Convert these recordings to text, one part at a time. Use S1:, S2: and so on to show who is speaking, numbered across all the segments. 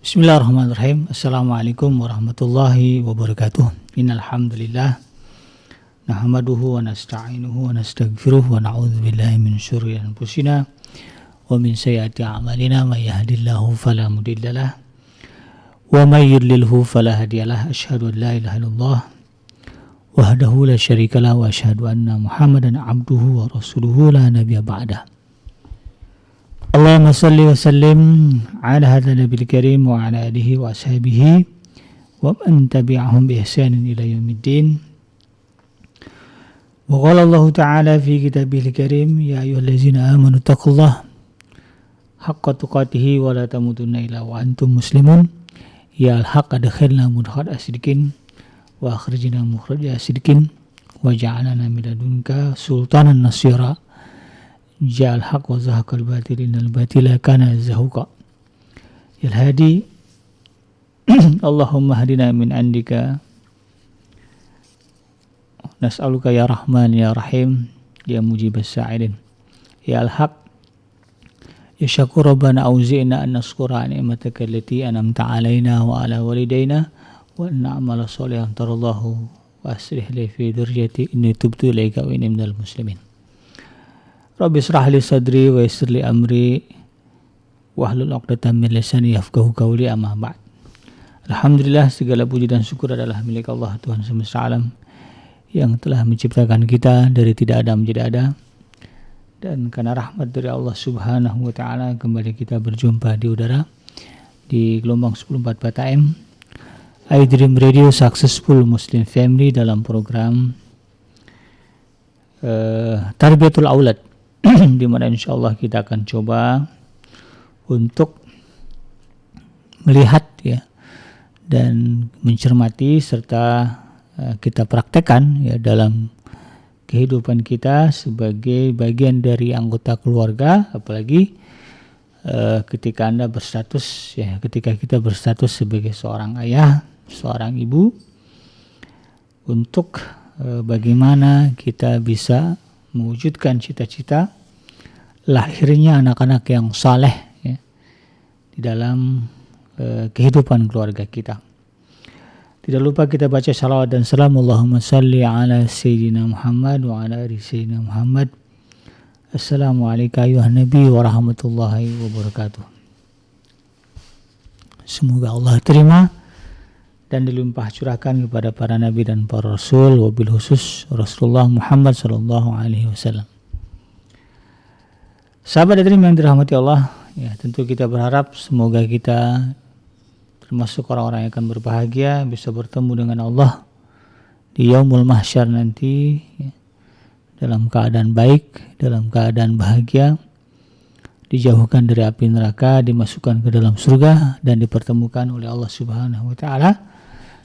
S1: Bismillahirrahmanirrahim. Assalamualaikum warahmatullahi wabarakatuh. Innal hamdalillah nahmaduhu wa nasta'inuhu wa nastaghfiruh wa na'udzu billahi min syururi anfusina wa min sayyiati a'malina may yahdihillahu fala mudhillalah wa may yudlilhu fala hadiyalah. Asyhadu an la ilaha illallah wahdahu la syarikalah wa asyhadu anna Muhammadan abduhu wa rasuluhu la nabiyya ba'dah. Allahumma salli wa sallim ala hadha nabil karim wa ala alihi wa ashabihi wa man tabi'ahum bi ihsanin ila yaumiddin. Wa qala Allah ta'ala fi kitabihil karim ya ayyuhallazina amanu taqullaha haqqa tuqatih wa la tamutunna illa wa antum muslimun. Ya al-haqq adkhilna mudkhala sidqin wa akhrijna mukhraja sidqin wa ja'alna min ladunka sultanan nasira. Ja'al haq wa zahaqal batil innal batila kana zahuqa. Ya hadi Allahumma hadina min andika nas'aluka ya rahman ya rahim ya mujibas sa'ilin. Ya al-haq ya syakur rabbana auzi'na an naskura ni'mataka allati an'amta alaina wa ala walidayna wa na'mala sholihan tarallahu wa aslih li fi dhurriyyati inni tubtu ilaika wa inni minal muslimin. Rabbi israh li sadri wa yassir li amri wahlul 'uqdatam min lisani yafqahu qawli, amma ba'd. Alhamdulillah, segala puji dan syukur adalah milik Allah Tuhan semesta alam yang telah menciptakan kita dari tidak ada menjadi ada, dan karena rahmat dari Allah Subhanahu wa taala kembali kita berjumpa di udara di gelombang 1044 AM iDream Radio Successful Muslim Family dalam program Tarbiyatul Aulad, di mana insyaallah kita akan coba untuk melihat ya dan mencermati serta kita praktekkan ya dalam kehidupan kita sebagai bagian dari anggota keluarga, apalagi ketika kita berstatus sebagai seorang ayah, seorang ibu, untuk bagaimana kita bisa mewujudkan cita-cita lahirnya anak-anak yang saleh ya, di dalam kehidupan keluarga kita. Tidak lupa kita baca salawat dan salam Allahumma salli ala Sayyidina Muhammad wa ala ali Sayyidina Muhammad. Assalamualaikum ayuhan Nabi wa rahmatullahi wabarakatuh. Semoga Allah terima dan dilimpah curahkan kepada para nabi dan para rasul, wabil khusus Rasulullah Muhammad sallallahu alaihi wasallam. Sahabat hadirin yang dirahmati Allah, ya tentu kita berharap semoga kita termasuk orang-orang yang akan berbahagia bisa bertemu dengan Allah di yaumul mahsyar nanti ya, dalam keadaan baik, dalam keadaan bahagia, dijauhkan dari api neraka, dimasukkan ke dalam surga dan dipertemukan oleh Allah Subhanahu wa taala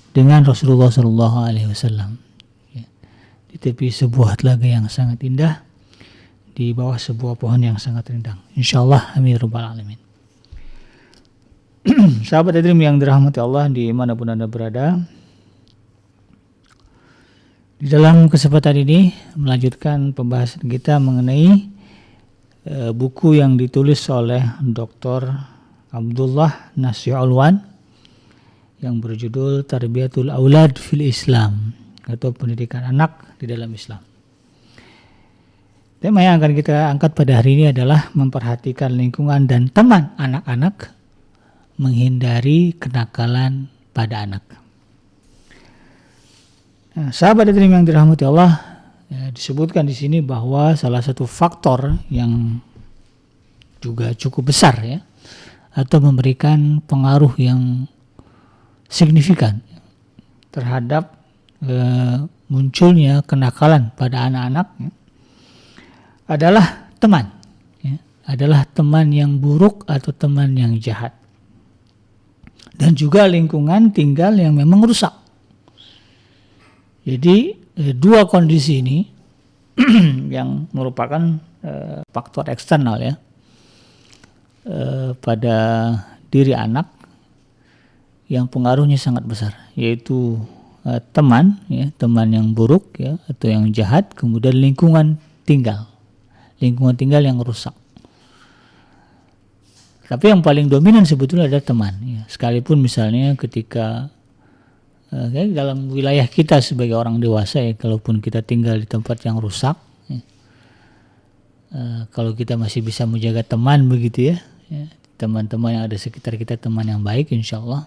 S1: dengan Rasulullah sallallahu alaihi wasallam ya, di tepi sebuah telaga yang sangat indah, di bawah sebuah pohon yang sangat rindang, insyaallah, amin rabbal alamin. Sahabat hadirin yang dirahmati Allah dimanapun Anda berada, di dalam kesempatan ini melanjutkan pembahasan kita mengenai buku yang ditulis oleh Dr. Abdullah Nasih Alwan yang berjudul Tarbiyatul Aulad fil Islam, atau pendidikan anak di dalam Islam. Tema yang akan kita angkat pada hari ini adalah memperhatikan lingkungan dan teman anak-anak, menghindari kenakalan pada anak. Nah, sahabat yang dirahmati Allah, ya, disebutkan di sini bahwa salah satu faktor yang juga cukup besar ya, atau memberikan pengaruh yang signifikan terhadap munculnya kenakalan pada anak-anak ya, adalah teman ya, adalah teman yang buruk atau teman yang jahat, dan juga lingkungan tinggal yang memang rusak. Jadi dua kondisi ini yang merupakan faktor eksternal ya pada diri anak yang pengaruhnya sangat besar, yaitu teman ya, teman yang buruk ya atau yang jahat, kemudian lingkungan tinggal yang rusak. Tapi yang paling dominan sebetulnya adalah teman. Ya. Sekalipun misalnya ketika dalam wilayah kita sebagai orang dewasa ya, kalaupun kita tinggal di tempat yang rusak, ya, kalau kita masih bisa menjaga teman begitu ya, teman-teman yang ada sekitar kita, teman yang baik, insya Allah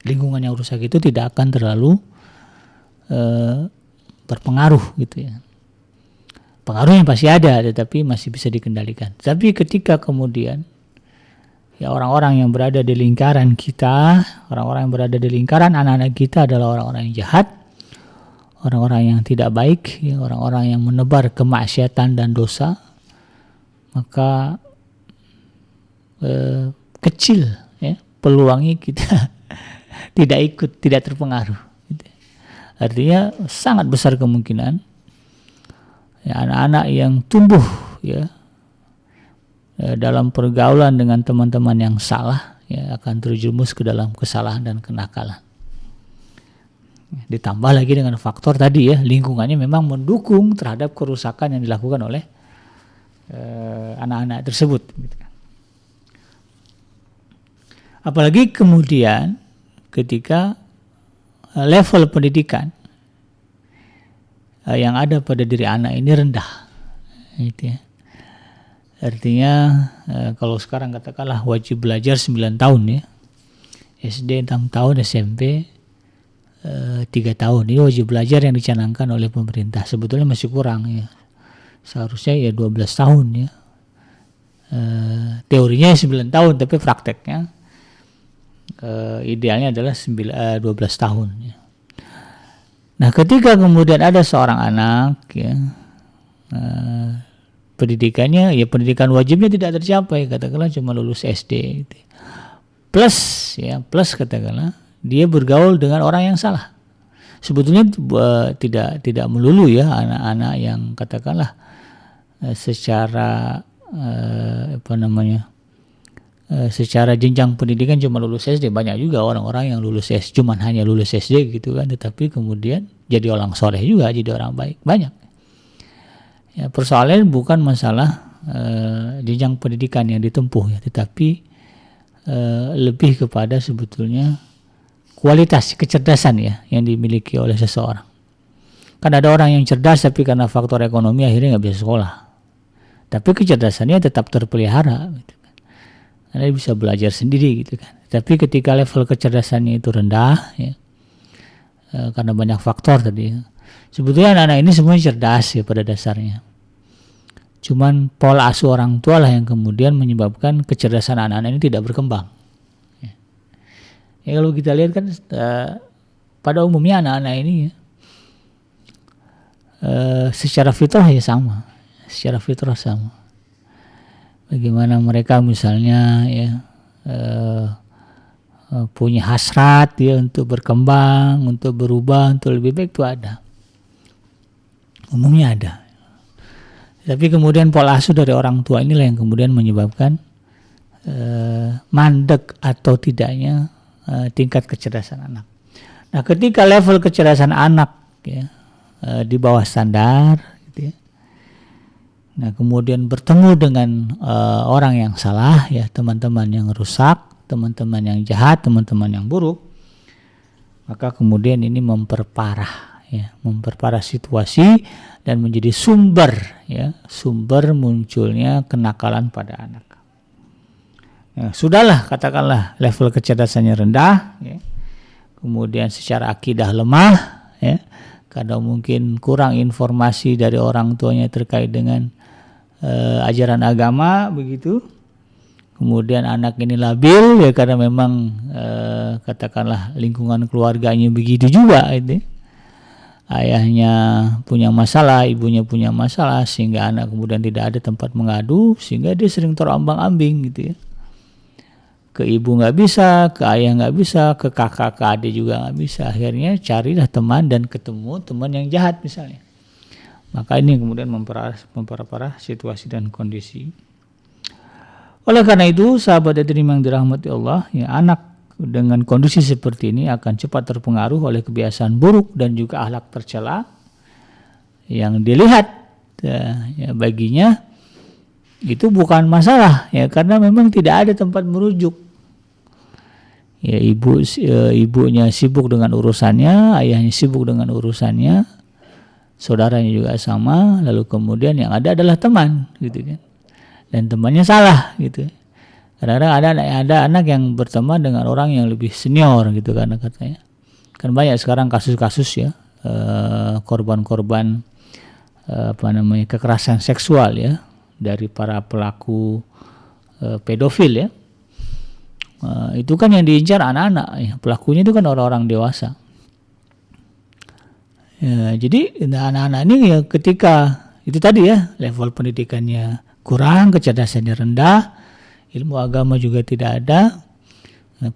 S1: lingkungan yang rusak itu tidak akan terlalu berpengaruh gitu ya. Pengaruhnya pasti ada, tetapi masih bisa dikendalikan. Tapi ketika kemudian ya orang-orang yang berada di lingkaran kita, orang-orang yang berada di lingkaran anak-anak kita adalah orang-orang yang jahat, orang-orang yang tidak baik, ya, orang-orang yang menebar kemaksiatan dan dosa, maka kecil ya peluangnya kita tidak ikut, tidak terpengaruh. Gitu. Artinya sangat besar kemungkinan ya, anak-anak yang tumbuh ya dalam pergaulan dengan teman-teman yang salah ya akan terjerumus ke dalam kesalahan dan kenakalan. Ditambah lagi dengan faktor tadi ya, lingkungannya memang mendukung terhadap kerusakan yang dilakukan oleh anak-anak tersebut. Apalagi kemudian ketika level pendidikan yang ada pada diri anak ini rendah, gitu ya. Artinya kalau sekarang katakanlah wajib belajar 9 tahun ya, SD 6 tahun, SMP 3 tahun, ini wajib belajar yang dicanangkan oleh pemerintah. Sebetulnya masih kurang ya, seharusnya ya 12 tahun ya. Teorinya 9 tahun, tapi prakteknya idealnya adalah 12 tahun ya. Nah ketika kemudian ada seorang anak ya, pendidikannya ya pendidikan wajibnya tidak tercapai, katakanlah cuma lulus SD gitu. Plus katakanlah dia bergaul dengan orang yang salah. Sebetulnya tidak melulu ya anak-anak yang katakanlah secara secara jenjang pendidikan cuma lulus SD. Banyak juga orang-orang yang lulus SD cuman hanya lulus SD gitu kan, tetapi kemudian jadi orang soleh juga, jadi orang baik, banyak. Ya, persoalannya bukan masalah jenjang pendidikan yang ditempuh ya, tetapi lebih kepada sebetulnya kualitas kecerdasan ya yang dimiliki oleh seseorang. Kan ada orang yang cerdas tapi karena faktor ekonomi akhirnya nggak bisa sekolah, tapi kecerdasannya tetap terpelihara gitu kan. Karena dia bisa belajar sendiri gitu kan. Tapi ketika level kecerdasannya itu rendah ya, karena banyak faktor tadi ya. Sebetulnya anak-anak ini semuanya cerdas ya pada dasarnya. Cuman pola asuh orang tua lah yang kemudian menyebabkan kecerdasan anak-anak ini tidak berkembang. Ya kalau kita lihat kan pada umumnya anak-anak ini ya, secara fitrah ya sama. Secara fitrah sama. Bagaimana mereka misalnya ya punya hasrat ya untuk berkembang, untuk berubah, untuk lebih baik itu ada. Umumnya ada. Tapi kemudian pola asuh dari orang tua inilah yang kemudian menyebabkan mandek atau tidaknya tingkat kecerdasan anak. Nah, ketika level kecerdasan anak ya, di bawah standar, gitu ya, nah kemudian bertemu dengan orang yang salah, ya teman-teman yang rusak, teman-teman yang jahat, teman-teman yang buruk, maka kemudian ini memperparah situasi dan menjadi sumber munculnya kenakalan pada anak. Ya, sudahlah katakanlah level kecerdasannya rendah, ya. Kemudian secara akidah lemah, ya, karena mungkin kurang informasi dari orang tuanya terkait dengan ajaran agama begitu. Kemudian anak ini labil ya karena memang katakanlah lingkungan keluarganya begitu juga, itu. Ayahnya punya masalah, ibunya punya masalah, sehingga anak kemudian tidak ada tempat mengadu, sehingga dia sering terombang-ambing gitu ya. Ke ibu nggak bisa, ke ayah nggak bisa, ke kakak, ke adik juga nggak bisa. Akhirnya carilah teman dan ketemu teman yang jahat misalnya. Maka ini kemudian memperparah situasi dan kondisi. Oleh karena itu, sahabat yang dirahmati Allah, ya, anak dengan kondisi seperti ini akan cepat terpengaruh oleh kebiasaan buruk dan juga akhlak tercela yang dilihat ya baginya itu bukan masalah ya, karena memang tidak ada tempat merujuk. Ya, ibunya sibuk dengan urusannya, ayahnya sibuk dengan urusannya, saudaranya juga sama, lalu kemudian yang ada adalah teman gitu kan. Dan temannya salah gitu. Kadang-kadang ada anak yang berteman dengan orang yang lebih senior gitu kan katanya. Kan banyak sekarang kasus-kasus ya, korban-korban kekerasan seksual ya dari para pelaku pedofil ya. Itu kan yang diincar anak-anak ya. Pelakunya itu kan orang-orang dewasa ya, jadi anak-anak ini ya ketika itu tadi ya, level pendidikannya kurang, kecerdasannya rendah, ilmu agama juga tidak ada,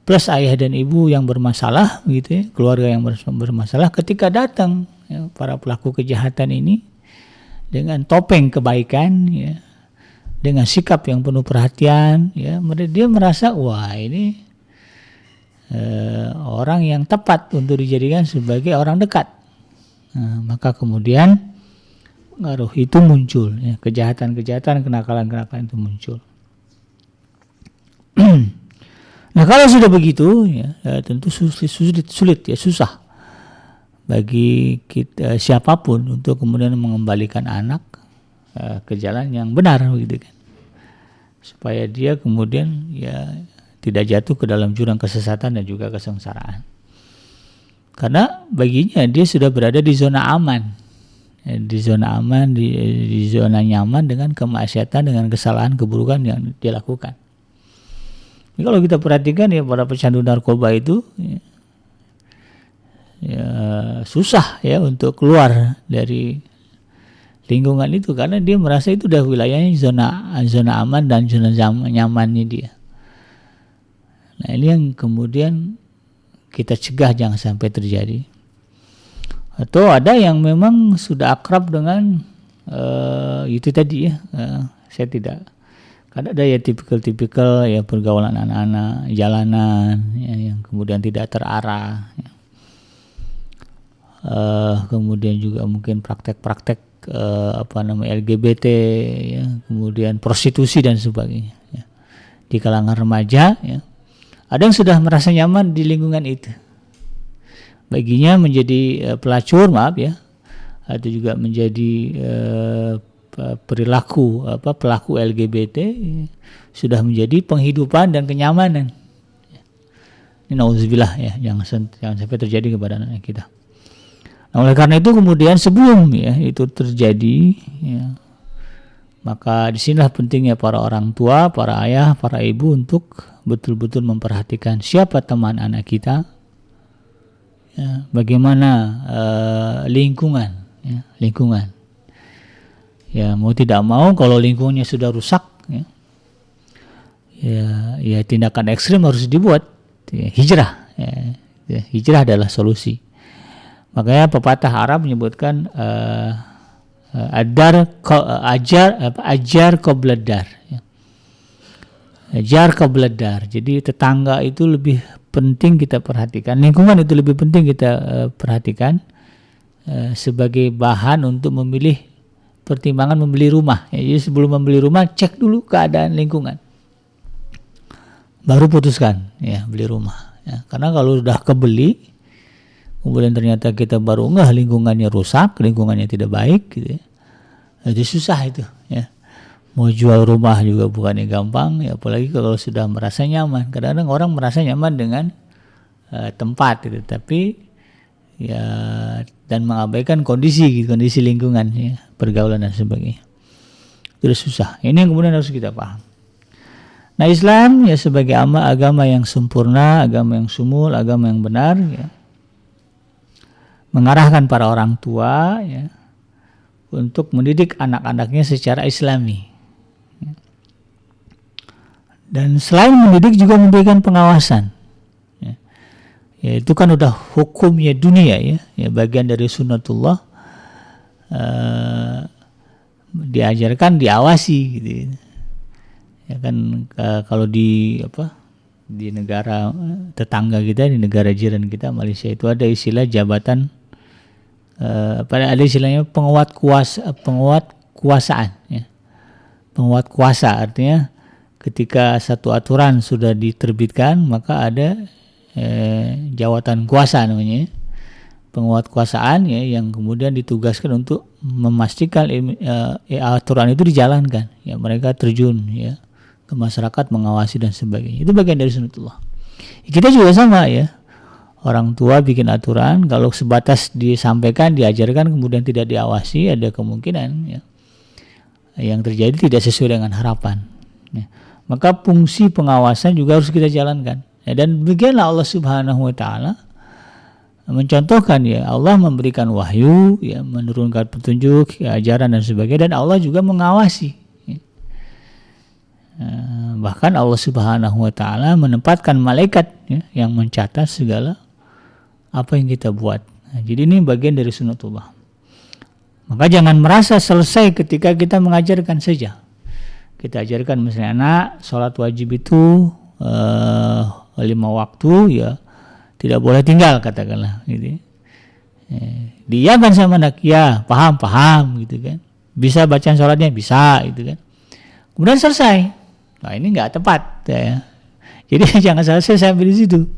S1: plus ayah dan ibu yang bermasalah gitu ya, keluarga yang bermasalah, ketika datang ya, para pelaku kejahatan ini dengan topeng kebaikan ya, dengan sikap yang penuh perhatian ya, dia merasa wah ini orang yang tepat untuk dijadikan sebagai orang dekat. Nah, maka kemudian pengaruh itu muncul ya, kejahatan-kejahatan, kenakalan-kenakalan itu muncul. Nah, kalau sudah begitu ya, tentu sulit ya, susah bagi kita siapapun untuk kemudian mengembalikan anak ke jalan yang benar gitu kan, supaya dia kemudian ya tidak jatuh ke dalam jurang kesesatan dan juga kesengsaraan. Karena baginya dia sudah berada di zona aman, di zona aman, di zona nyaman dengan kemaksiatan, dengan kesalahan, keburukan yang dia lakukan. Jadi kalau kita perhatikan ya, para pecandu narkoba itu ya susah ya untuk keluar dari lingkungan itu, karena dia merasa itu udah wilayahnya zona aman dan zona nyamannya dia. Nah, ini yang kemudian kita cegah jangan sampai terjadi. Atau ada yang memang sudah akrab dengan itu tadi ya, saya tidak, karena ada ya tipikal ya pergaulan anak-anak jalanan ya, yang kemudian tidak terarah ya. Kemudian juga mungkin praktek-praktek LGBT ya, kemudian prostitusi dan sebagainya ya. Di kalangan remaja ya, ada yang sudah merasa nyaman di lingkungan itu, baginya menjadi pelacur ya, atau juga menjadi pelaku LGBT ya, sudah menjadi penghidupan dan kenyamanan. Ini nauzubillah ya, jangan sampai terjadi kepada anak kita. Nah, oleh karena itu kemudian sebelum ya itu terjadi ya, maka disinilah pentingnya para orang tua, para ayah, para ibu untuk betul-betul memperhatikan siapa teman anak kita ya, bagaimana lingkungan ya, mau tidak mau kalau lingkungannya sudah rusak ya tindakan ekstrim harus dibuat ya, hijrah ya, hijrah adalah solusi. Makanya pepatah Arab menyebutkan ajar qabladar ya. Ajar qabladar. Jadi tetangga itu lebih penting kita perhatikan, lingkungan itu lebih penting kita perhatikan sebagai bahan untuk memilih, pertimbangan membeli rumah ya. Jadi sebelum membeli rumah cek dulu keadaan lingkungan, baru putuskan ya beli rumah ya. Karena kalau udah kebeli kemudian ternyata kita baru lingkungannya rusak, lingkungannya tidak baik gitu ya, itu susah itu ya. Mau jual rumah juga bukannya gampang ya, apalagi kalau sudah merasa nyaman. Kadang-kadang orang merasa nyaman dengan tempat gitu, tapi ya dan mengabaikan kondisi lingkungan ya, pergaulan dan sebagainya. Itu susah. Ini yang kemudian harus kita paham. Nah, Islam ya sebagai agama yang sempurna, agama yang sumul, agama yang benar ya, mengarahkan para orang tua ya untuk mendidik anak-anaknya secara Islami. Dan selain mendidik juga memberikan pengawasan. Ya, itu kan udah hukumnya dunia ya bagian dari sunnatullah, diajarkan, diawasi gitu. Ya kan kalau di negara tetangga kita, di negara jiran kita Malaysia itu ada istilah jabatan ada istilahnya penguat kuasaan ya. penguat kuasa, artinya ketika satu aturan sudah diterbitkan maka ada jawatan kuasa namanya, penguat kuasaan ya, yang kemudian ditugaskan untuk memastikan aturan itu dijalankan ya, mereka terjun ya ke masyarakat mengawasi dan sebagainya. Itu bagian dari sunnatullah. Kita juga sama ya, orang tua bikin aturan, kalau sebatas disampaikan, diajarkan, kemudian tidak diawasi, ada kemungkinan ya yang terjadi tidak sesuai dengan harapan ya. Maka fungsi pengawasan juga harus kita jalankan ya, dan beginilah Allah Subhanahu wa Ta'ala mencontohkan ya, Allah memberikan wahyu ya, menurunkan petunjuk ya, ajaran dan sebagainya, dan Allah juga mengawasi ya. Bahkan Allah Subhanahu wa Ta'ala menempatkan malaikat ya, yang mencatat segala apa yang kita buat. Nah, jadi ini bagian dari sunnatullah. Maka jangan merasa selesai ketika kita mengajarkan saja. Kita ajarkan misalnya anak sholat wajib itu 5 waktu ya, tidak boleh tinggal katakanlah gitu. Dia kan sama anak, ya paham gitu kan. Bisa bacaan sholatnya, bisa gitu kan. Kemudian selesai. Nah ini nggak tepat ya. Jadi jangan selesai sampai di situ.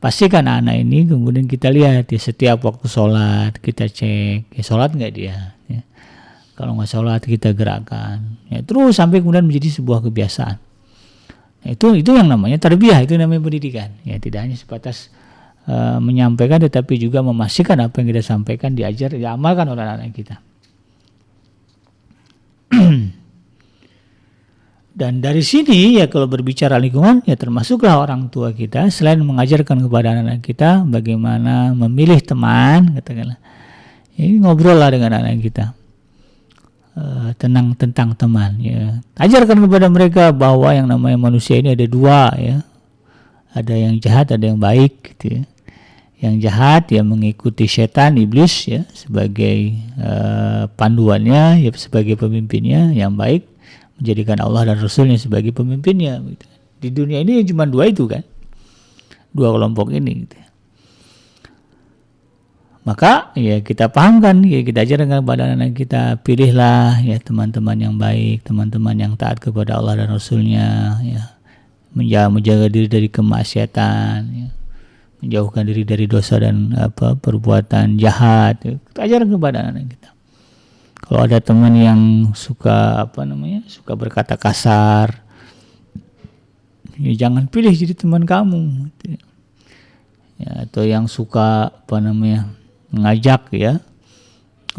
S1: Pastikan anak ini kemudian kita lihat ya, setiap waktu sholat kita cek ya, sholat nggak dia ya. Kalau nggak sholat kita gerakkan ya, terus sampai kemudian menjadi sebuah kebiasaan. Nah, itu yang namanya tarbiyah, itu namanya pendidikan ya, tidak hanya sebatas menyampaikan tetapi juga memastikan apa yang kita sampaikan diajar, diamalkan oleh anak-anak kita. Dan dari sini ya, kalau berbicara lingkungan ya, termasuklah orang tua kita selain mengajarkan kepada anak-anak kita bagaimana memilih teman, katakanlah ini ngobrol lah dengan anak kita tentang teman ya. Ajarkan kepada mereka bahwa yang namanya manusia ini ada dua ya, ada yang jahat, ada yang baik gitu ya. Yang jahat ya mengikuti setan, iblis ya sebagai panduannya ya, sebagai pemimpinnya. Yang baik menjadikan Allah dan Rasulnya sebagai pemimpinnya gitu. Di dunia ini cuma dua itu kan, dua kelompok ini gitu. Maka ya kita pahamkan ya, kita ajarkan kepada anak kita, pilihlah ya teman-teman yang baik, teman-teman yang taat kepada Allah dan Rasulnya ya, menjaga diri dari kemaksiatan ya, menjauhkan diri dari dosa dan perbuatan jahat ya. Kita ajarkan kepada anak kita. Kalau ada teman yang suka suka berkata kasar, ya jangan pilih jadi teman kamu. Ya, atau yang suka mengajak ya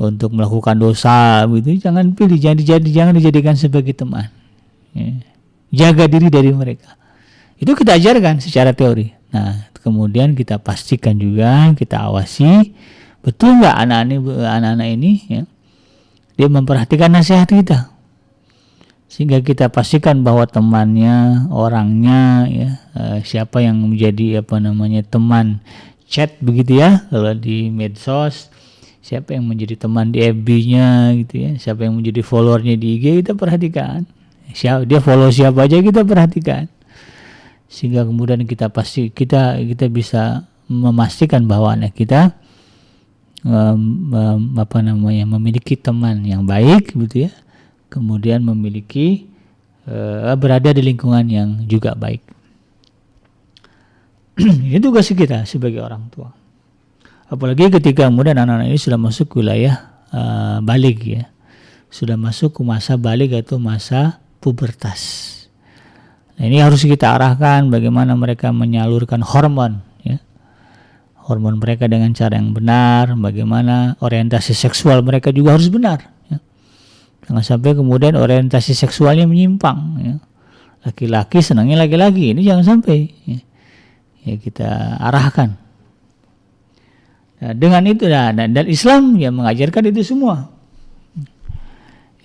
S1: untuk melakukan dosa, gitu, jangan pilih, jangan dijadikan sebagai teman. Ya. Jaga diri dari mereka. Itu kita ajarkan secara teori. Nah, kemudian kita pastikan juga, kita awasi betul nggak anak-anak ini ya, dia memperhatikan nasihat kita, sehingga kita pastikan bahwa temannya, orangnya ya, siapa yang menjadi teman chat begitu ya, kalau di medsos, siapa yang menjadi teman di FB-nya gitu ya, siapa yang menjadi followernya di IG, kita perhatikan. Dia follow siapa aja kita perhatikan, sehingga kemudian kita bisa memastikan bahwa anak kita memiliki teman yang baik gitu ya, kemudian memiliki berada di lingkungan yang juga baik. Ini tugas kita sebagai orang tua, apalagi ketika kemudian anak-anak ini sudah masuk wilayah balik ya, sudah masuk ke masa balik atau masa pubertas. Nah, ini harus kita arahkan bagaimana mereka menyalurkan hormon ya, hormon mereka dengan cara yang benar, bagaimana orientasi seksual mereka juga harus benar ya. Jangan sampai kemudian orientasi seksualnya menyimpang ya. Laki-laki senangnya laki-laki, ini jangan sampai ya. Ya kita arahkan. Nah, dengan itu dan Islam ya mengajarkan itu semua.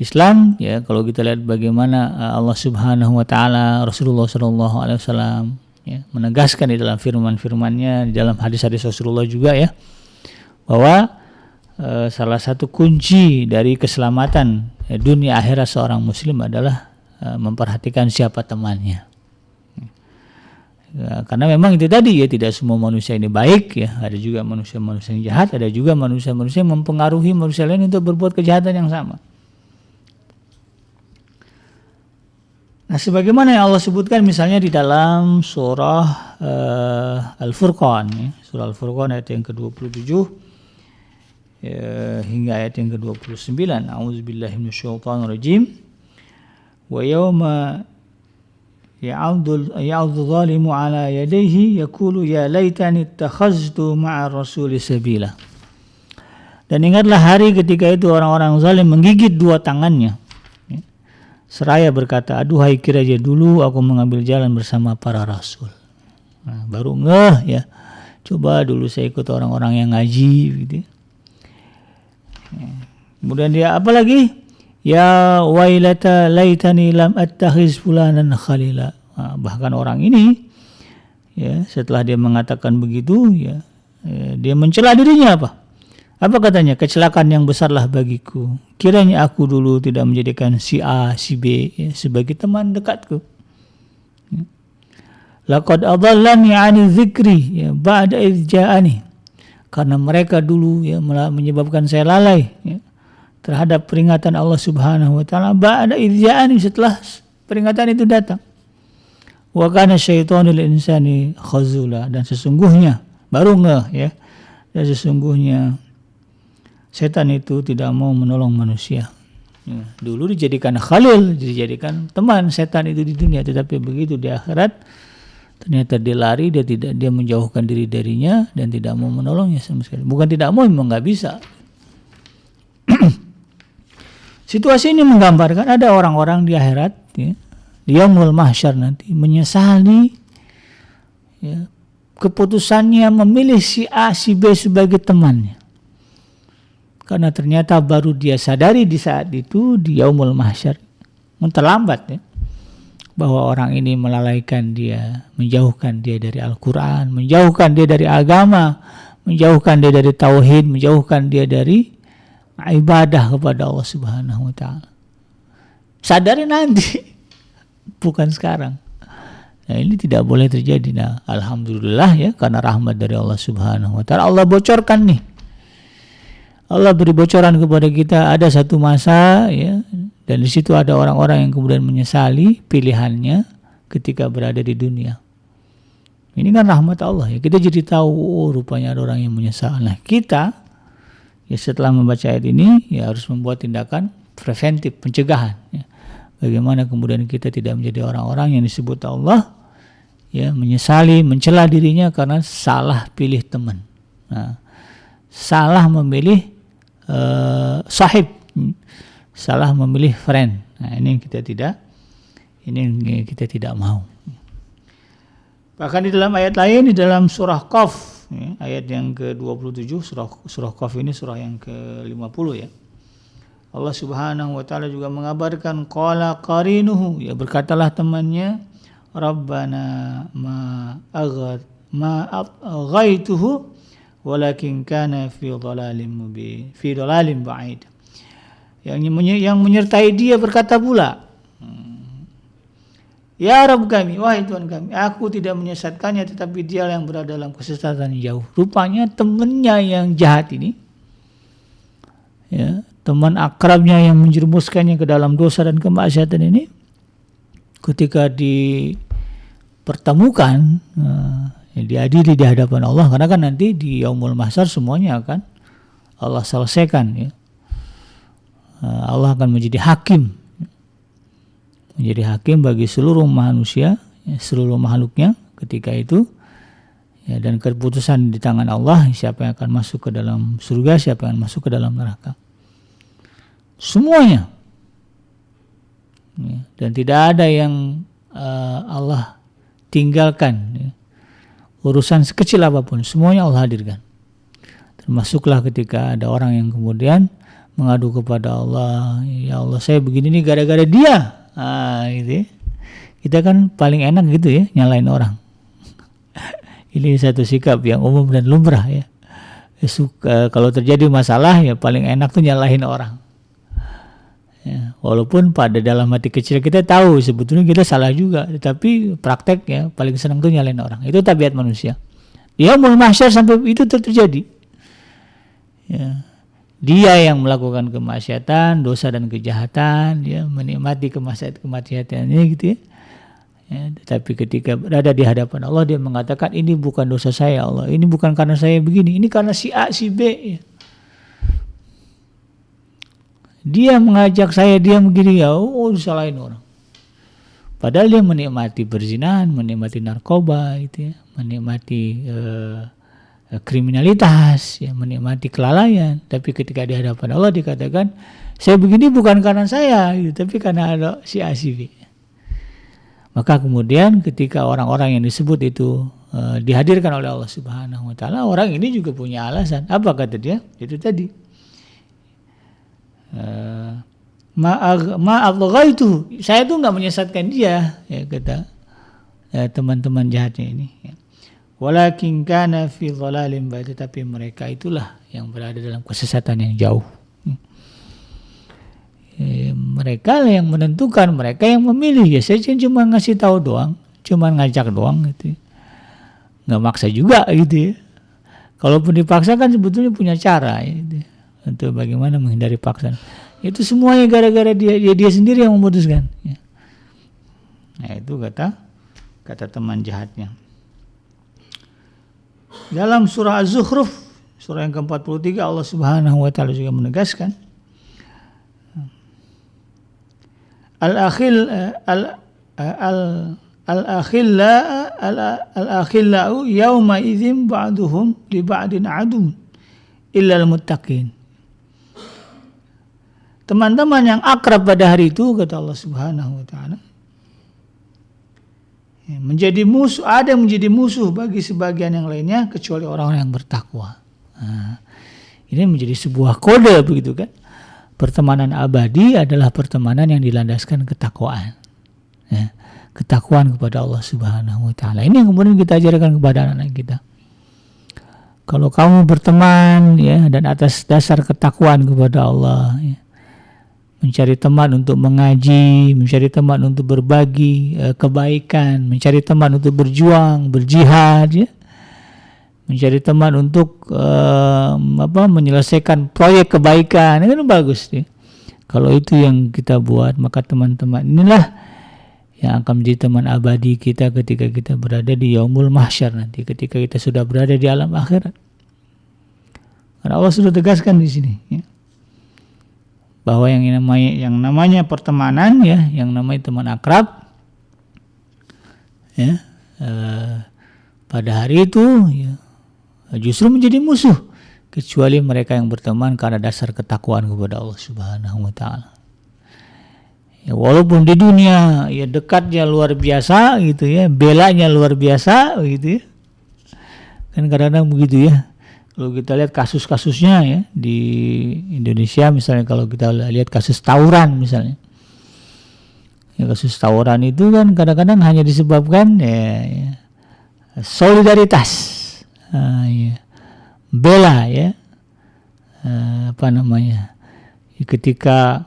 S1: Islam ya, kalau kita lihat bagaimana Allah Subhanahu wa Ta'ala, Rasulullah sallallahu alaihi wasallam ya, menegaskan di dalam firman-firmannya, di dalam hadis-hadis Rasulullah juga ya, bahwa salah satu kunci dari keselamatan dunia akhirat seorang muslim adalah memperhatikan siapa temannya. Ya, karena memang itu tadi ya, tidak semua manusia ini baik ya, ada juga manusia-manusia yang jahat, ada juga manusia-manusia yang mempengaruhi manusia lain untuk berbuat kejahatan yang sama. Nah, sebagaimana yang Allah sebutkan misalnya di dalam surah Al-Furqan, ya. Surah Al-Furqan ayat yang ke-27 hingga ayat yang ke-29. A'udzubillahi minasyaitonirrajim. Wa yauma ya'udzu zalimu ala yadayhi yaqulu ya laitani ittakhaztu ma'a rasuli sabila. Dan ingatlah hari ketika itu orang-orang zalim menggigit dua tangannya, seraya berkata, aduhai kiranya dulu aku mengambil jalan bersama para rasul. Nah, baru ngeh ya, coba dulu saya ikut orang-orang yang ngaji gitu. Kemudian dia apa lagi? Ya wailata laitani lam attakhiz fulanan khalila. Nah, bahkan orang ini ya setelah dia mengatakan begitu ya, dia mencela dirinya apa? Apa katanya? Kecelakaan yang besarlah bagiku. Kiranya aku dulu tidak menjadikan si A, si B ya, sebagai teman dekatku. Ya. Laqad adallani 'ani dzikri ya ba'da idz ja'ani. Karena mereka dulu ya menyebabkan saya lalai ya, terhadap peringatan Allah Subhanahu wa taala ba'da idz ja'ani, setelah peringatan itu datang. Wa kana syaitanu lil insani khazula, dan sesungguhnya baru ngeh ya. Dan sesungguhnya setan itu tidak mau menolong manusia. Ya, dulu dijadikan khalil, dijadikan teman setan itu di dunia, tetapi begitu di akhirat ternyata dia lari, dia menjauhkan diri darinya dan tidak mau menolongnya sama sekali. Bukan tidak mau, memang nggak bisa. Situasi ini menggambarkan ada orang-orang di akhirat, ya, di yaumul mahsyar nanti menyesali ya, keputusannya memilih si A, si B sebagai temannya. Karena ternyata baru dia sadari di saat itu di yaumul mahsyar, terlambat ya, bahwa orang ini melalaikan dia, menjauhkan dia dari Al-Quran, menjauhkan dia dari agama, menjauhkan dia dari tauhid, menjauhkan dia dari ibadah kepada Allah Subhanahu wa taala. Sadari nanti, bukan sekarang. Nah, ini tidak boleh terjadi. Nah, alhamdulillah ya, karena rahmat dari Allah Subhanahu wa taala, Allah bocorkan nih. Allah beri bocoran kepada kita, ada satu masa ya, dan di situ ada orang-orang yang kemudian menyesali pilihannya ketika berada di dunia. Ini kan rahmat Allah ya. Kita jadi tahu, oh rupanya ada orang yang menyesal. Nah, kita ya setelah membaca ayat ini ya harus membuat tindakan preventif, pencegahan ya. Bagaimana kemudian kita tidak menjadi orang-orang yang disebut Allah ya menyesali, mencela dirinya karena salah pilih teman. Nah, salah memilih sahib, salah memilih friend. Nah, ini kita tidak mau. Bahkan di dalam ayat lain, di dalam surah Qaf ya, ayat yang ke-27, surah Qaf ini surah yang ke-50 ya. Allah Subhanahu wa taala juga mengabarkan qala qarinuhu ya, berkatalah temannya, Rabbana ma aghaituhu walakin kana fi dhalalin mubin, fi dhalalin ba'id. Yang menyertai dia berkata pula, ya Rabb kami, wahai Tuhan kami, aku tidak menyesatkannya, tetapi dia yang berada dalam kesesatan yang jauh. Rupanya temannya yang jahat ini ya, teman akrabnya yang menjerumuskannya ke dalam dosa dan kemaksiatan ini, ketika dipertemukan diadili di hadapan Allah, karena kan nanti di yaumul mahsyar semuanya akan Allah selesaikan ya. Allah akan menjadi hakim bagi seluruh manusia ya, seluruh makhluknya ketika itu ya, dan keputusan di tangan Allah, siapa yang akan masuk ke dalam surga, siapa yang masuk ke dalam neraka, semuanya ya, dan tidak ada yang Allah tinggalkan ya. Urusan sekecil apapun semuanya Allah hadirkan. Termasuklah ketika ada orang yang kemudian mengadu kepada Allah, ya Allah saya begini nih gara-gara dia. Gitu ya. Kita kan paling enak gitu ya nyalain orang. Ini satu sikap yang umum dan lumrah ya. Kalau terjadi masalah ya paling enak tuh nyalahin orang. Ya, walaupun pada dalam hati kecil kita tahu sebetulnya kita salah juga, tetapi praktek ya paling senang tuh nyalain orang. Itu tabiat manusia. Dia mau mahsyar sampai itu terjadi. Ya. Dia yang melakukan kemaksiatan, dosa dan kejahatan, dia menikmati kemaksiatannya gitu ya. Tetapi ketika berada di hadapan Allah, dia mengatakan, ini bukan dosa saya Allah, ini bukan karena saya begini, ini karena si A, si B. Ya. Dia mengajak saya, dia begini, ya disalahin orang. Padahal dia menikmati perzinahan, menikmati narkoba, gitu ya, menikmati kriminalitas, ya, menikmati kelalaian. Tapi ketika di hadapan Allah dikatakan, saya begini bukan karena saya, gitu, tapi karena ada si A, si B. Maka kemudian ketika orang-orang yang disebut itu dihadirkan oleh Allah Subhanahu wa taala, orang ini juga punya alasan. Apa kata dia? Itu tadi. Ma'aghaitu. Saya tuh enggak menyesatkan dia, ya kata teman-teman jahatnya ini, ya. Walakin kana fi dhalalin ba'id, tapi mereka itulah yang berada dalam kesesatan yang jauh. Mereka yang menentukan, mereka yang memilih. Ya saya cuma ngasih tahu doang, cuma ngajak doang gitu. Nggak maksa juga gitu ya. Kalaupun dipaksa kan sebetulnya punya cara gitu, untuk bagaimana menghindari paksaan. Itu semuanya gara-gara dia sendiri yang memutuskan. Ya. Nah itu kata teman jahatnya. Dalam surah Az-Zukhruf, surah yang ke-43, Allah Subhanahu wa taala juga menegaskan, Al-akhillau yawma idzin ba'duhum li ba'din adu illal muttaqin. Teman-teman yang akrab pada hari itu, kata Allah Subhanahu wa taala, menjadi musuh, ada yang menjadi musuh bagi sebagian yang lainnya kecuali orang-orang yang bertakwa. Nah, ini menjadi sebuah kode begitu kan. Pertemanan abadi adalah pertemanan yang dilandaskan ketakwaan, ya, ketakwaan kepada Allah Subhanahu wa taala. Ini yang kemudian kita ajarkan kepada anak-anak kita. Kalau kamu berteman, ya, dan atas dasar ketakwaan kepada Allah, ya, mencari teman untuk mengaji, mencari teman untuk berbagi kebaikan, mencari teman untuk berjuang, berjihad, ya, mencari teman untuk menyelesaikan proyek kebaikan, itu kan bagus ya. Kalau itu yang kita buat, maka teman-teman inilah yang akan menjadi teman abadi kita ketika kita berada di yaumul mahsyar nanti, ketika kita sudah berada di alam akhirat. Karena Allah sudah tegaskan di sini, ya, bahwa yang namanya pertemanan, ya, yang namanya teman akrab, ya, pada hari itu, ya, justru menjadi musuh kecuali mereka yang berteman karena dasar ketakwaan kepada Allah Subhanahu wa taala. Ya, walaupun di dunia ya dekatnya luar biasa gitu ya, belanya luar biasa gitu ya. Kan kadang-kadang begitu ya. Kalau kita lihat kasus-kasusnya ya di Indonesia, misalnya kalau kita lihat kasus tawuran misalnya. Ya, kasus tawuran itu kan kadang-kadang hanya disebabkan ya solidaritas. Ya, bela ya, ketika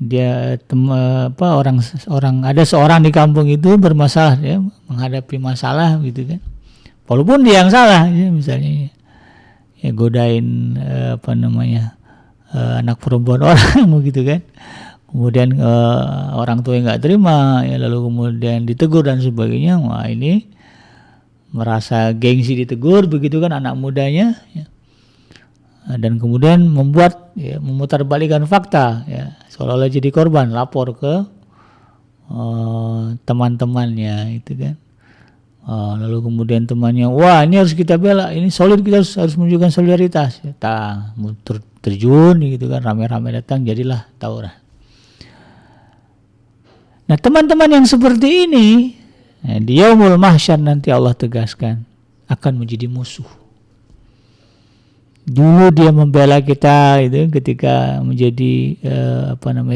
S1: dia ada seorang di kampung itu bermasalah, ya, menghadapi masalah gitu kan, walaupun dia yang salah, ya, misalnya ya godain anak perempuan orang begitu kan, kemudian orang tua yang nggak terima, ya, lalu kemudian ditegur dan sebagainya. Wah, ini merasa gengsi ditegur begitu kan anak mudanya, ya. Dan kemudian memutarbalikkan fakta, ya, seolah-olah jadi korban, lapor ke teman-temannya itu kan. Lalu kemudian temannya, wah ini harus kita bela, ini solid, kita harus menunjukkan solidaritas, ya. Terjun gitu kan, rame-rame datang, jadilah tawuran. Nah teman-teman yang seperti ini, di yaumul mahsyar nanti Allah tegaskan akan menjadi musuh. Dulu dia membela kita itu ketika menjadi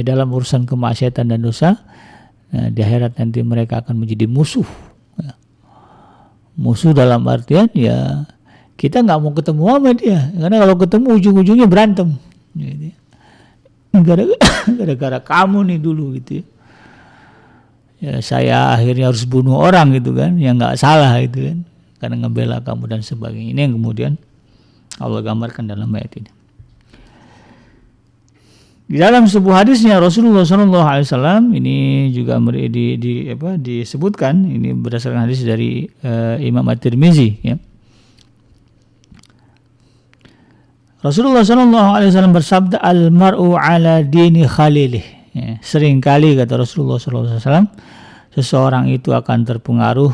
S1: dalam urusan kemaksiatan dan dosa. Nah, di akhirat nanti mereka akan menjadi musuh. Ya. Musuh dalam artian ya kita nggak mau ketemu sama dia, karena kalau ketemu ujung-ujungnya berantem. Gitu. Gara-gara kamu nih dulu gitu ya. Ya, saya akhirnya harus bunuh orang gitu kan, yang nggak salah gitu kan, karena ngebela kamu dan sebagainya. Ini yang kemudian Allah gambarkan dalam ayat ini. Di dalam sebuah hadisnya Rasulullah SAW ini juga disebutkan, ini berdasarkan hadis dari Imam At-Tirmizi, ya. Rasulullah SAW bersabda, al-mar'u ala dini khalilih. Ya, seringkali kata Rasulullah SAW, seseorang itu akan terpengaruh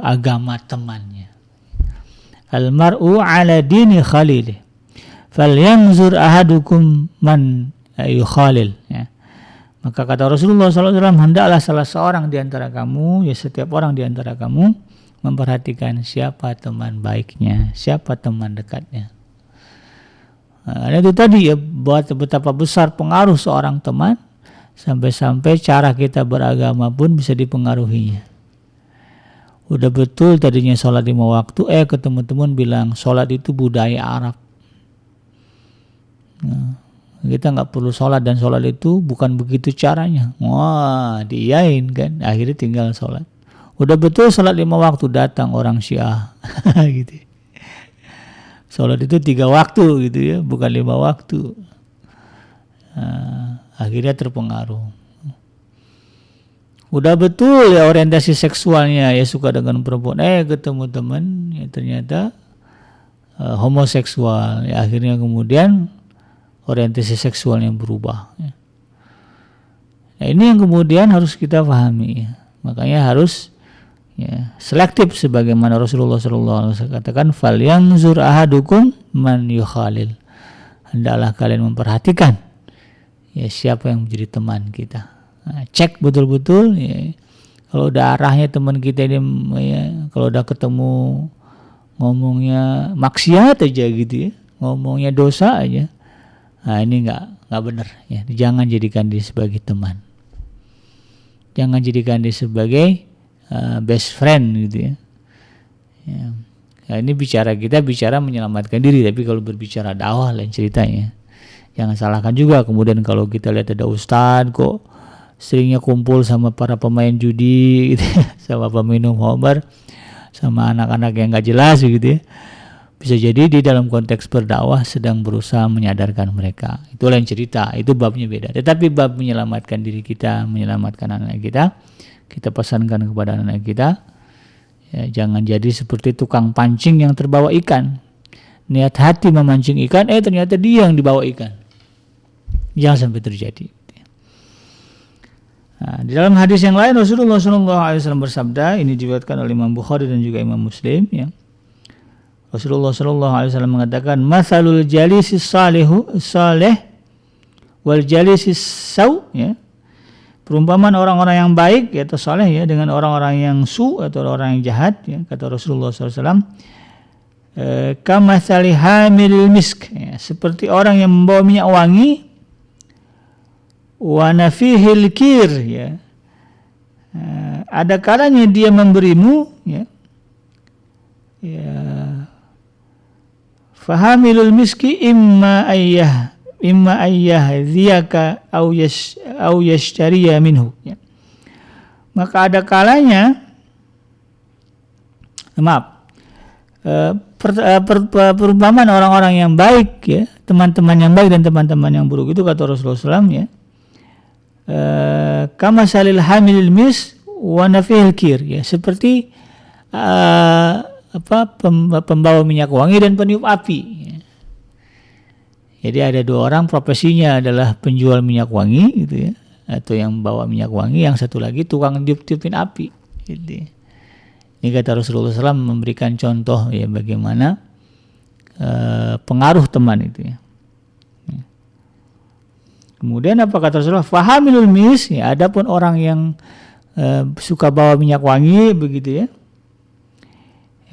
S1: agama temannya. Al-mar'u ala dini khalilih. Falyanzur ahadukum man yukhalil. Ya. Maka kata Rasulullah SAW, hendaklah salah seorang di antara kamu, ya setiap orang di antara kamu, memperhatikan siapa teman baiknya, siapa teman dekatnya. Nah, itu tadi ya, buat betapa besar pengaruh seorang teman, sampai-sampai cara kita beragama pun bisa dipengaruhinya. Udah betul tadinya sholat 5 waktu, ketemu teman bilang sholat itu budaya Arab. Nah, kita nggak perlu sholat, dan sholat itu bukan begitu caranya. Wah, diiyain kan, akhirnya tinggal sholat. Udah betul sholat 5 waktu, datang orang Syiah gitu. Sholat itu 3 waktu gitu ya, bukan 5 waktu. Nah, akhirnya terpengaruh. Udah betul ya orientasi seksualnya, ya suka dengan perempuan, ketemu teman ya ternyata homoseksual, ya akhirnya kemudian orientasi seksualnya berubah. Ya. Nah, ini yang kemudian harus kita pahami. Ya. Makanya harus ya, selektif sebagaimana Rasulullah SAW katakan, falyanzur ahadukum man yukhalil. Hendaklah kalian memperhatikan ya siapa yang menjadi teman kita. Nah, cek betul-betul ya. Kalau udah arahnya teman kita ini ya, kalau udah ketemu ngomongnya maksiat aja gitu ya, ngomongnya dosa aja. Nah, ini enggak benar ya. Jangan jadikan dia sebagai teman. Jangan jadikan dia sebagai best friend gitu ya. Ya. Nah, ini kita bicara menyelamatkan diri, tapi kalau berbicara dakwah lain ceritanya. Jangan salahkan juga kemudian kalau kita lihat ada ustadz kok seringnya kumpul sama para pemain judi gitu ya, sama peminum khamar, sama anak-anak yang nggak jelas gitu ya. Bisa jadi di dalam konteks berdakwah sedang berusaha menyadarkan mereka. Itu lain cerita, itu babnya beda. Tetapi bab menyelamatkan diri kita, menyelamatkan anak kita, kita pesankan kepada anak kita, ya, jangan jadi seperti tukang pancing yang terbawa ikan. Niat hati memancing ikan, ternyata dia yang dibawa ikan. Jangan sampai terjadi. Nah, di dalam hadis yang lain Rasulullah SAW bersabda, ini diriwayatkan oleh Imam Bukhari dan juga Imam Muslim. Ya. Rasulullah SAW mengatakan, "Matsalul jalisis salih wal jalisis saw." Ya. Perumpamaan orang-orang yang baik atau saleh ya dengan orang-orang yang atau orang yang jahat ya, kata Rasulullah SAW, kamatsali hamilil misk, ya, seperti orang yang membawa minyak wangi, wa nafihil kir, ya, ada kalanya dia memberimu ya, fahamilul miski imma ayyah au yashtariya minhu, ya. Maka ada kalanya perumpamaan orang-orang yang baik ya, teman-teman yang baik dan teman-teman yang buruk itu kata Rasulullah SAW ya, kama salil hamilil mis wa nafihil kir, ya, seperti pembawa minyak wangi dan peniup api, ya. Jadi ada 2 orang profesinya adalah penjual minyak wangi gitu ya, atau yang bawa minyak wangi, yang satu lagi tukang tiup-tiupin api gitu. Ini kata Rasulullah SAW memberikan contoh ya bagaimana pengaruh teman itu ya. Kemudian apa kata Rasulullah? Fahamilul mis, ya, adapun orang yang suka bawa minyak wangi begitu ya.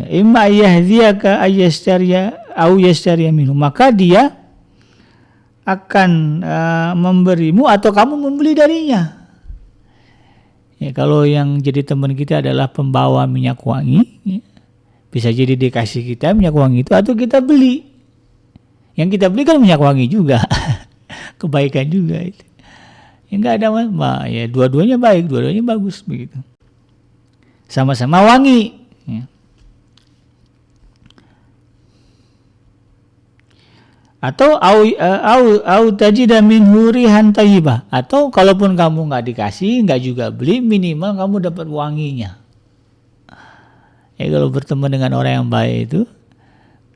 S1: Imma yahdiyaka ayyastariya au yastariya minhu, maka dia akan memberimu atau kamu membeli darinya. Ya, kalau yang jadi teman kita adalah pembawa minyak wangi, ya, bisa jadi dikasih kita minyak wangi itu atau kita beli. Yang kita beli kan minyak wangi juga, kebaikan juga itu. Ya enggak ada ya, dua-duanya baik, dua-duanya bagus begitu. Sama-sama wangi. Ya. Au tajida minhu rihan thayyibah, atau kalaupun kamu nggak dikasih, nggak juga beli, minimal kamu dapat wanginya. Ya, kalau berteman dengan orang yang baik itu,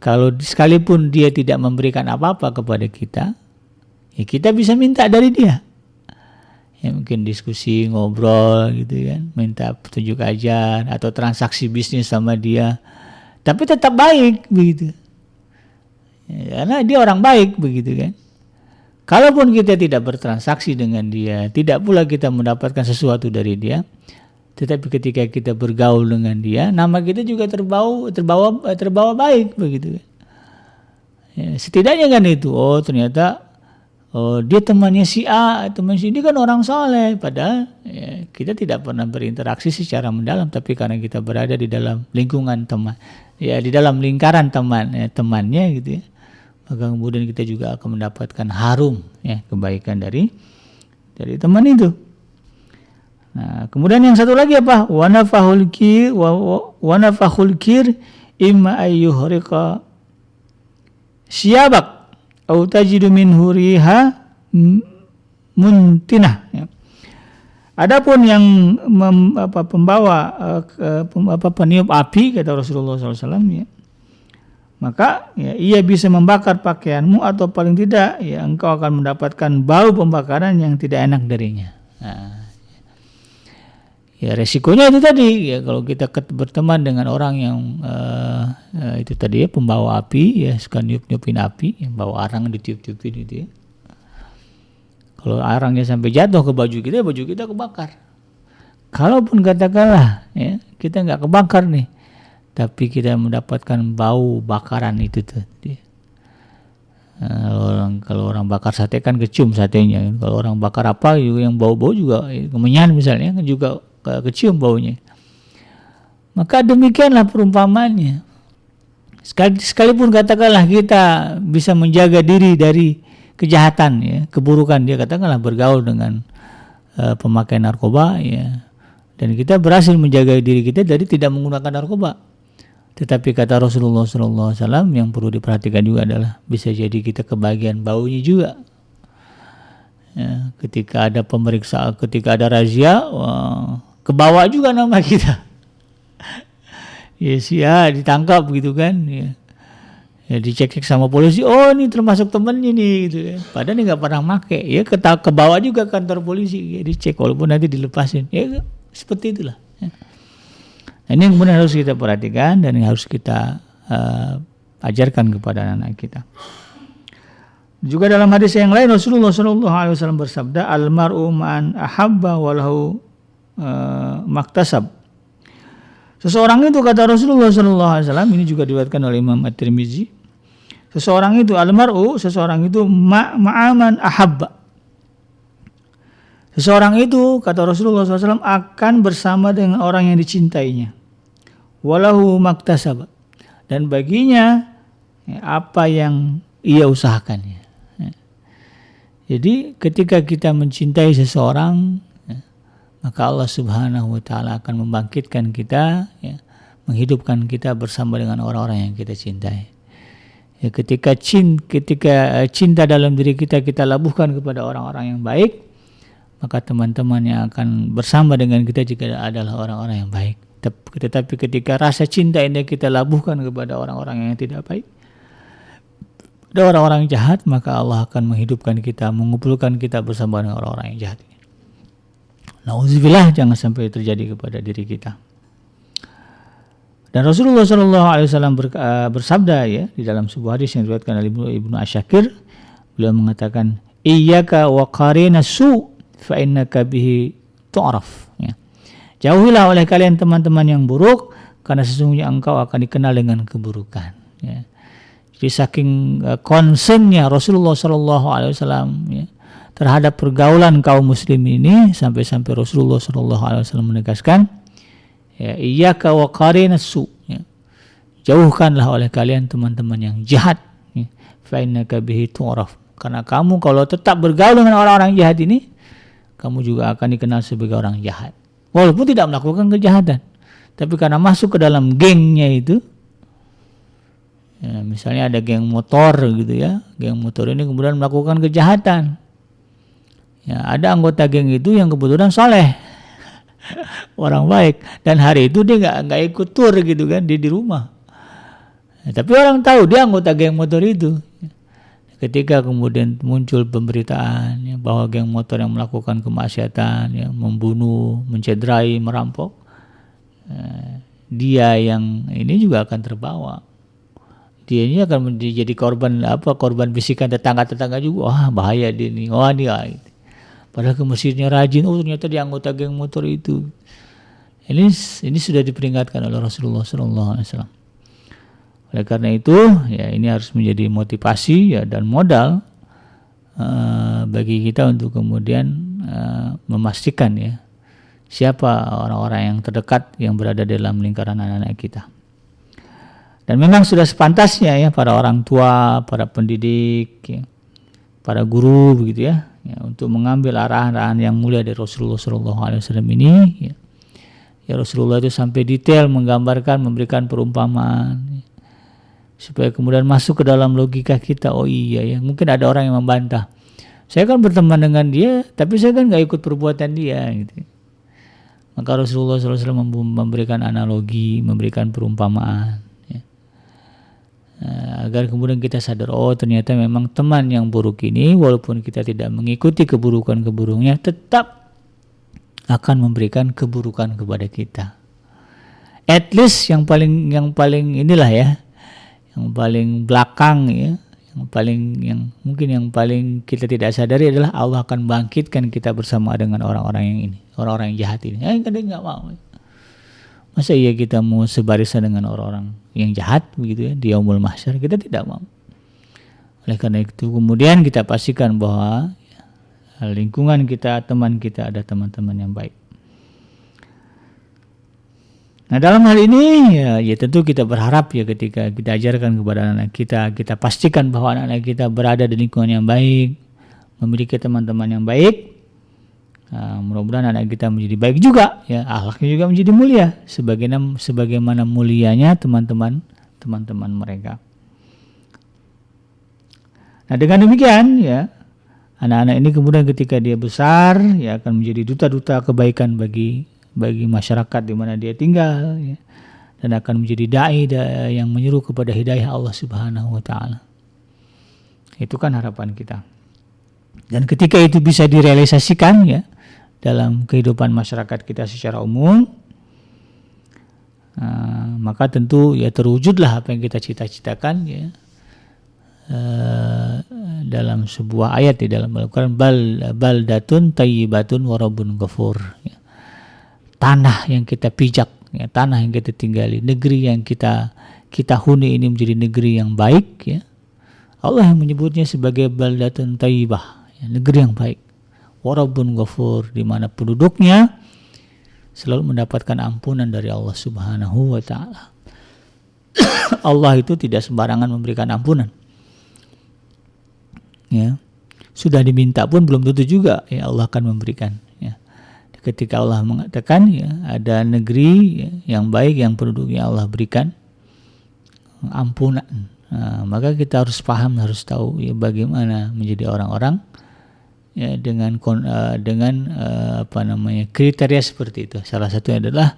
S1: kalau sekalipun dia tidak memberikan apa-apa kepada kita, ya kita bisa minta dari dia. Ya, mungkin diskusi, ngobrol gitu kan, minta petunjuk ajar atau transaksi bisnis sama dia, tapi tetap baik begitu. Ya, karena dia orang baik begitu kan. Kalaupun kita tidak bertransaksi dengan dia, tidak pula kita mendapatkan sesuatu dari dia, tetapi ketika kita bergaul dengan dia, nama kita juga terbawa baik begitu kan. Ya, setidaknya kan itu, ternyata dia temannya si A, teman si D kan orang soleh, padahal ya, kita tidak pernah berinteraksi secara mendalam, tapi karena kita berada di dalam lingkungan teman, ya di dalam lingkaran temannya gitu ya, maka kemudian kita juga akan mendapatkan harum ya kebaikan dari teman itu. Nah, kemudian yang satu lagi apa? Wa nafahul kir imma ayyuhriqa siyabak au tajidu minhu riha muntinah ya. Adapun yang peniup api kata Rasulullah SAW ya, maka ya, ia bisa membakar pakaianmu atau paling tidak ya engkau akan mendapatkan bau pembakaran yang tidak enak darinya. Nah, ya resikonya itu tadi ya, kalau kita berteman dengan orang yang itu tadi ya pembawa api ya, suka niup-niupin api, yang bawa arang ditiup-tiupin gitu ya. Kalau arangnya sampai jatuh ke baju kita kebakar. Kalaupun katakanlah ya kita nggak kebakar nih, tapi kita mendapatkan bau bakaran itu tuh. Kalau orang bakar sate kan kecium satenya. Kalau orang bakar apa juga yang bau-bau juga kemenyan misalnya kan juga kecium baunya. Maka demikianlah perumpamannya. Sekalipun katakanlah kita bisa menjaga diri dari kejahatan ya, keburukan, dia katakanlah bergaul dengan pemakai narkoba ya, dan kita berhasil menjaga diri kita dari tidak menggunakan narkoba. Tetapi kata Rasulullah SAW yang perlu diperhatikan juga adalah bisa jadi kita kebagian baunya juga. Ya, ketika ada pemeriksaan, ketika ada razia, kebawa juga nama kita. Ya ditangkap gitu kan. Ya dicek-cek sama polisi, ini termasuk temennya nih gitu ya. Padahal dia nggak pernah make, ya kebawa juga kantor polisi, ya dicek walaupun nanti dilepasin. Ya seperti itulah. Ya. Nah, ini yang kemudian harus kita perhatikan dan yang harus kita ajarkan kepada anak kita. Juga dalam hadis yang lain Rasulullah SAW bersabda, almar'u man ahabba walahu maktasab. Seseorang itu kata Rasulullah SAW, ini juga diriwayatkan oleh Imam At-Tirmizi. Seseorang itu ma'aman ahabba. Seseorang itu kata Rasulullah SAW akan bersama dengan orang yang dicintainya. Walahu maktasab, dan baginya apa yang ia usahakannya. Jadi ketika kita mencintai seseorang, maka Allah Subhanahu wa Ta'ala akan membangkitkan kita ya, menghidupkan kita bersama dengan orang-orang yang kita cintai. Ya, ketika cinta dalam diri kita labuhkan kepada orang-orang yang baik, maka teman-teman yang akan bersama dengan kita juga adalah orang-orang yang baik. Tetapi ketika rasa cinta ini kita labuhkan kepada orang-orang yang tidak baik, ada orang-orang jahat, maka Allah akan menghidupkan kita, mengumpulkan kita bersama dengan orang-orang yang jahat. Nauzubillah, jangan sampai terjadi kepada diri kita. Dan Rasulullah SAW bersabda ya di dalam sebuah hadis yang diriwayatkan oleh Ibnu Asyakir, beliau mengatakan, iyyaka wa qarina su fa innaka bihi tu'raf. Ya. Jauhilah oleh kalian teman-teman yang buruk, karena sesungguhnya engkau akan dikenal dengan keburukan. Ya. Jadi saking concernnya Rasulullah SAW ya, terhadap pergaulan kaum muslim ini, sampai-sampai Rasulullah SAW menegaskan, ya, iyyaka wa qarinas su, ya, jauhkanlah oleh kalian teman-teman yang jahat, ya, fa innaka bihi tu'raf, karena kamu kalau tetap bergaul dengan orang-orang jahat ini, kamu juga akan dikenal sebagai orang jahat, walaupun tidak melakukan kejahatan, tapi karena masuk ke dalam gengnya itu, Ya, misalnya ada geng motor gitu ya, geng motor ini kemudian melakukan kejahatan. Ya, ada anggota geng itu yang kebetulan soleh, orang baik, dan hari itu dia nggak ikut tur gitu kan, dia di rumah. Ya, tapi orang tahu dia anggota geng motor itu. Ketika kemudian muncul pemberitaan ya, bahwa geng motor yang melakukan kemaksiatan, ya, membunuh, mencederai, merampok, dia yang ini juga akan terbawa. Dia ini akan menjadi korban bisikan tetangga juga. Wah, bahaya dia nih. Wah, dia gitu. Padahal ke masjidnya rajin, ternyata dia anggota geng motor itu. Ini sudah diperingatkan oleh Rasulullah SAW. Oleh karena itu, ya ini harus menjadi motivasi ya dan modal bagi kita untuk kemudian memastikan ya siapa orang-orang yang terdekat yang berada dalam lingkaran anak-anak kita. Dan memang sudah sepantasnya ya para orang tua, para pendidik, ya, para guru begitu ya, untuk mengambil arahan-arahan yang mulia dari Rasulullah SAW ini. Ya Rasulullah itu sampai detail menggambarkan, memberikan perumpamaan, ya, supaya kemudian masuk ke dalam logika kita. Oh iya ya, mungkin ada orang yang membantah. Saya kan berteman dengan dia, tapi saya kan nggak ikut perbuatan dia. Gitu. Maka Rasulullah SAW memberikan analogi, memberikan perumpamaan. Agar kemudian kita sadar, oh ternyata memang teman yang buruk ini walaupun kita tidak mengikuti keburukan-keburukannya tetap akan memberikan keburukan kepada kita. At least yang paling inilah ya, yang paling belakang ya, yang paling kita tidak sadari adalah Allah akan bangkitkan kita bersama dengan orang-orang yang ini, orang-orang yang jahat ini. Kadang nggak mau. Masa iya kita mau sebarisan dengan orang-orang yang jahat begitu ya di yaumul mahsyar? Kita tidak mau. Oleh karena itu kemudian kita pastikan bahwa ya, lingkungan kita, teman kita ada teman-teman yang baik. Nah dalam hal ini ya tentu kita berharap ya ketika kita ajarkan kepada anak kita pastikan bahwa anak-anak kita berada di lingkungan yang baik, memiliki teman-teman yang baik. Mudah-mudahan anak kita menjadi baik juga ya, akhlaknya juga menjadi mulia sebagaimana mulianya teman-teman mereka. Nah dengan demikian ya anak-anak ini kemudian ketika dia besar ya akan menjadi duta-duta kebaikan bagi masyarakat di mana dia tinggal ya, dan akan menjadi dai yang menyeru kepada hidayah Allah Subhanahu wa taala. Itu kan harapan kita. Dan ketika itu bisa direalisasikan ya dalam kehidupan masyarakat kita secara umum, maka tentu ya terwujudlah apa yang kita cita-citakan ya dalam sebuah ayat di dalam Al-Quran, baldatun tayyibatun wa rabbun ghafur ya. Tanah yang kita pijak ya, tanah yang kita tinggali, negeri yang kita huni ini menjadi negeri yang baik ya. Allah yang menyebutnya sebagai baldatun tayyibah ya, negeri yang baik. Warabbun ghafur, di mana penduduknya selalu mendapatkan ampunan dari Allah Subhanahu wa taala. Allah itu tidak sembarangan memberikan ampunan. Ya. Sudah diminta pun belum tentu juga ya Allah akan memberikan ya. Ketika Allah mengatakan ya ada negeri ya, yang baik yang penduduknya Allah berikan ampunan. Maka kita harus paham, harus tahu ya bagaimana menjadi orang-orang ya dengan kriteria seperti itu. Salah satunya adalah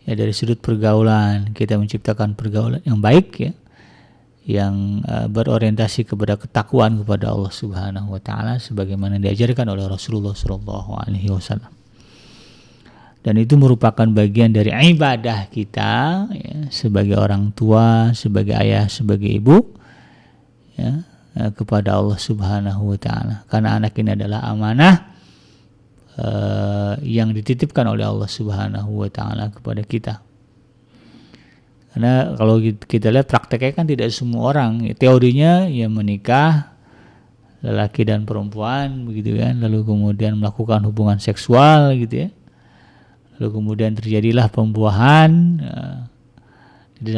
S1: ya dari sudut pergaulan, kita menciptakan pergaulan yang baik ya, yang berorientasi kepada ketakwaan kepada Allah Subhanahu wa taala sebagaimana diajarkan oleh Rasulullah sallallahu alaihi wasallam. Dan itu merupakan bagian dari ibadah kita ya, sebagai orang tua, sebagai ayah, sebagai ibu ya, kepada Allah Subhanahu wa taala. Karena anak ini adalah amanah yang dititipkan oleh Allah Subhanahu wa taala kepada kita. Karena kalau kita lihat prakteknya kan tidak semua orang, teorinya ya menikah lelaki dan perempuan begitu kan, lalu kemudian melakukan hubungan seksual gitu ya. Lalu kemudian terjadilah pembuahan di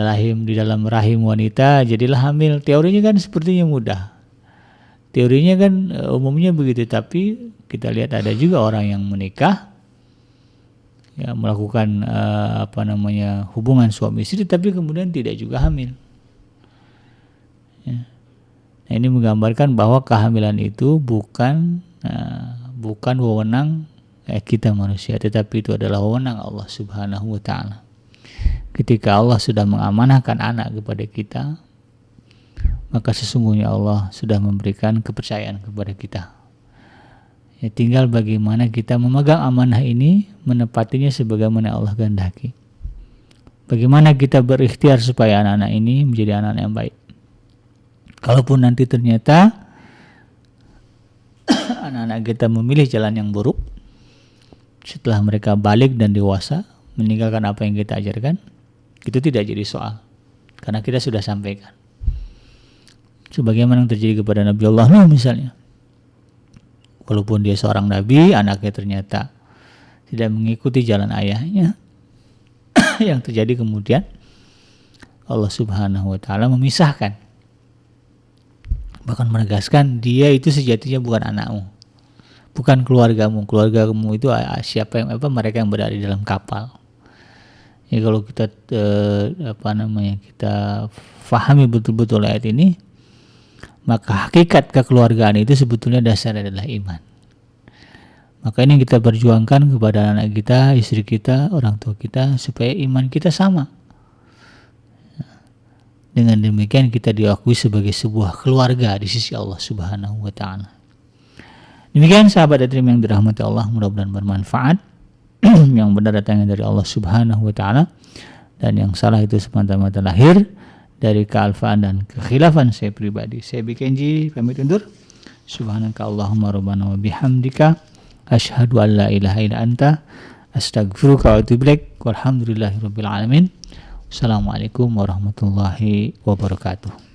S1: dalam rahim wanita, jadilah hamil. Teorinya kan sepertinya mudah. Teorinya kan umumnya begitu, tapi kita lihat ada juga orang yang menikah ya, melakukan hubungan suami istri tapi kemudian tidak juga hamil. Ya. Nah, ini menggambarkan bahwa kehamilan itu bukan wewenang kita manusia, tetapi itu adalah wewenang Allah Subhanahu wa taala. Ketika Allah sudah mengamanahkan anak kepada kita, maka sesungguhnya Allah sudah memberikan kepercayaan kepada kita. Ya, tinggal bagaimana kita memegang amanah ini, menepatinya sebagaimana Allah kehendaki. Bagaimana kita berikhtiar supaya anak-anak ini menjadi anak yang baik. Kalaupun nanti ternyata anak-anak kita memilih jalan yang buruk, setelah mereka balik dan dewasa, meninggalkan apa yang kita ajarkan, itu tidak jadi soal, karena kita sudah sampaikan. Sebagaimana yang terjadi kepada Nabi Allah Nuh misalnya. Walaupun dia seorang nabi, anaknya ternyata tidak mengikuti jalan ayahnya. Yang terjadi kemudian Allah Subhanahu wa taala memisahkan. Bahkan menegaskan dia itu sejatinya bukan anakmu. Bukan keluargamu. Keluargamu itu siapa yang mereka yang berada di dalam kapal. Ya, kalau kita kita fahami betul-betul ayat ini, maka hakikat kekeluargaan itu sebetulnya dasar adalah iman. Maka ini kita perjuangkan kepada anak kita, istri kita, orang tua kita, supaya iman kita sama. Dengan demikian kita diakui sebagai sebuah keluarga di sisi Allah Subhanahu wa taala. Demikian sahabat Adrim yang dirahmati Allah, mudah-mudahan bermanfaat. Yang benar datangnya dari Allah Subhanahu wa taala, dan yang salah itu semata-mata lahir dari kealfaan dan kekhilafan saya pribadi. Saya Bikenji pamit undur. Subhanaka Allahumma rabbana wa bihamdika asyhadu an la ilaha illa anta astaghfiruka wa atubu ilaik. Walhamdulillahirabbil alamin. Assalamualaikum warahmatullahi wabarakatuh.